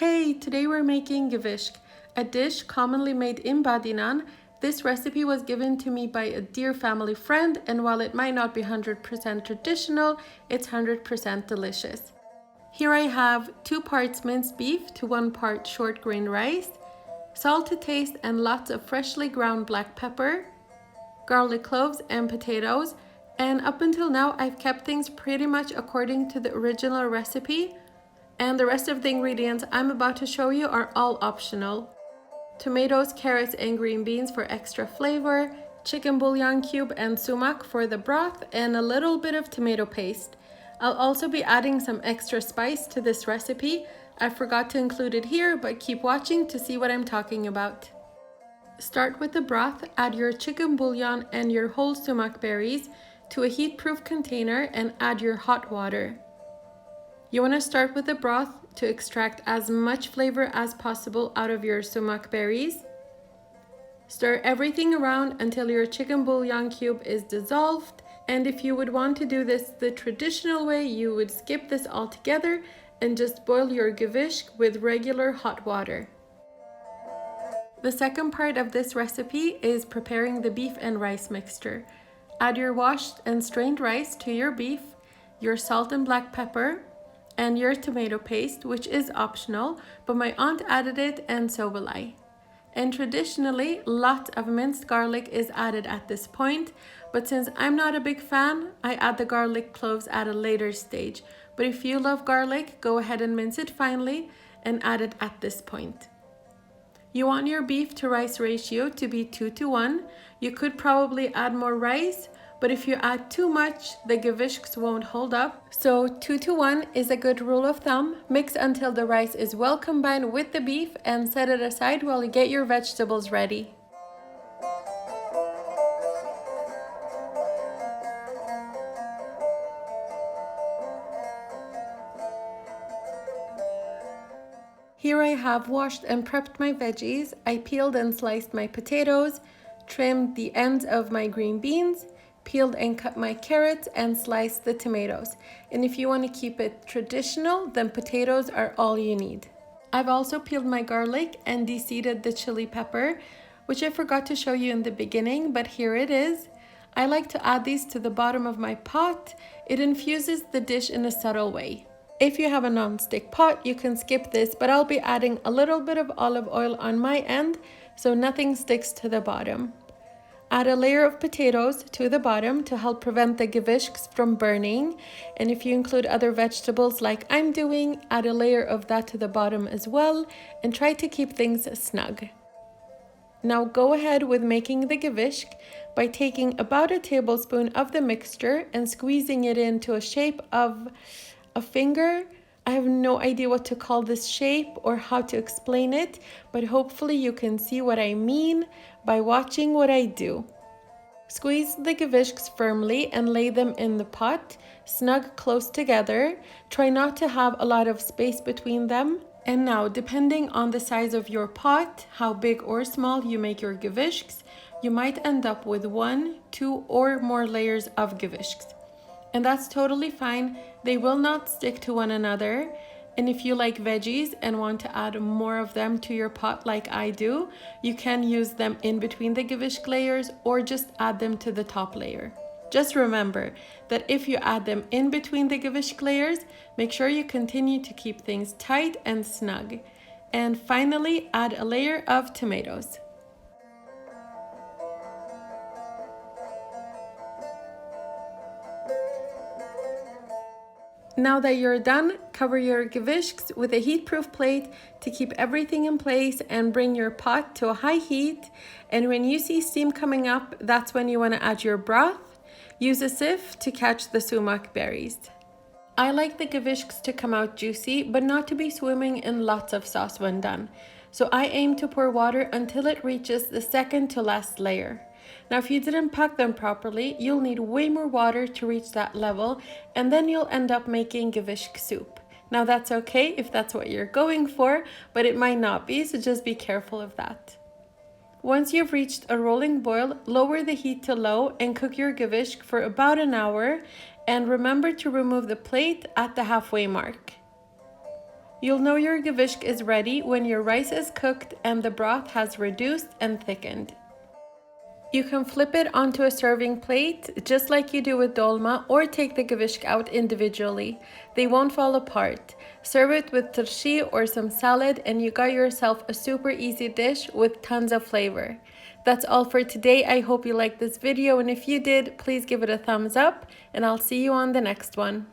Hey, today we're making Givishk, a dish commonly made in Badînan. This recipe was given to me by a dear family friend, and while it might not be 100% traditional, it's 100% delicious. Here I have 2 parts minced beef to 1 part short grain rice, salt to taste and lots of freshly ground black pepper, garlic cloves and potatoes, and up until now I've kept things pretty much according to the original recipe. And the rest of the ingredients I'm about to show you are all optional. Tomatoes, carrots, and green beans for extra flavor, chicken bouillon cube and sumac for the broth, and a little bit of tomato paste. I'll also be adding some extra spice to this recipe. I forgot to include it here, but keep watching to see what I'm talking about. Start with the broth, add your chicken bouillon and your whole sumac berries to a heat-proof container and add your hot water. You want to start with the broth to extract as much flavor as possible out of your sumac berries. Stir everything around until your chicken bouillon cube is dissolved, and if you would want to do this the traditional way, you would skip this altogether and just boil your givishk with regular hot water. The second part of this recipe is preparing the beef and rice mixture. Add your washed and strained rice to your beef, your salt and black pepper, and your tomato paste, which is optional, but my aunt added it and so will I. And traditionally, lots of minced garlic is added at this point, but since I'm not a big fan, I add the garlic cloves at a later stage. But if you love garlic, go ahead and mince it finely and add it at this point. You want your beef to rice ratio to be 2:1. You could probably add more rice, but if you add too much, the givishks won't hold up. So 2:1 is a good rule of thumb. Mix until the rice is well combined with the beef and set it aside while you get your vegetables ready. Here I have washed and prepped my veggies. I peeled and sliced my potatoes, trimmed the ends of my green beans, peeled and cut my carrots, and sliced the tomatoes. And if you want to keep it traditional, then potatoes are all you need. I've also peeled my garlic and de-seeded the chili pepper, which I forgot to show you in the beginning, but here it is. I like to add these to the bottom of my pot. It infuses the dish in a subtle way. If you have a non-stick pot, you can skip this, but I'll be adding a little bit of olive oil on my end so nothing sticks to the bottom. Add a layer of potatoes to the bottom to help prevent the givishks from burning. And if you include other vegetables like I'm doing, add a layer of that to the bottom as well and try to keep things snug. Now go ahead with making the givishk by taking about a tablespoon of the mixture and squeezing it into a shape of a finger. I have no idea what to call this shape or how to explain it, but hopefully you can see what I mean by watching what I do. Squeeze the givishks firmly and lay them in the pot, snug close together. Try not to have a lot of space between them. And now, depending on the size of your pot, how big or small you make your givishks, you might end up with 1, 2, or more layers of givishks. And that's totally fine. They will not stick to one another. And if you like veggies and want to add more of them to your pot like I do, you can use them in between the givishk layers or just add them to the top layer. Just remember that if you add them in between the givishk layers, make sure you continue to keep things tight and snug. And finally, add a layer of tomatoes. Now that you're done, cover your givishks with a heat-proof plate to keep everything in place and bring your pot to a high heat. And when you see steam coming up, that's when you want to add your broth. Use a sieve to catch the sumac berries. I like the givishks to come out juicy, but not to be swimming in lots of sauce when done. So I aim to pour water until it reaches the second to last layer. Now, if you didn't pack them properly, you'll need way more water to reach that level, and then you'll end up making givishk soup. Now, that's okay if that's what you're going for, but it might not be, so just be careful of that. Once you've reached a rolling boil, lower the heat to low and cook your givishk for about an hour, and remember to remove the plate at the halfway mark. You'll know your givishk is ready when your rice is cooked and the broth has reduced and thickened. You can flip it onto a serving plate, just like you do with dolma, or take the givishk out individually. They won't fall apart. Serve it with turshi or some salad, and you got yourself a super easy dish with tons of flavor. That's all for today. I hope you liked this video, and if you did, please give it a thumbs up, and I'll see you on the next one.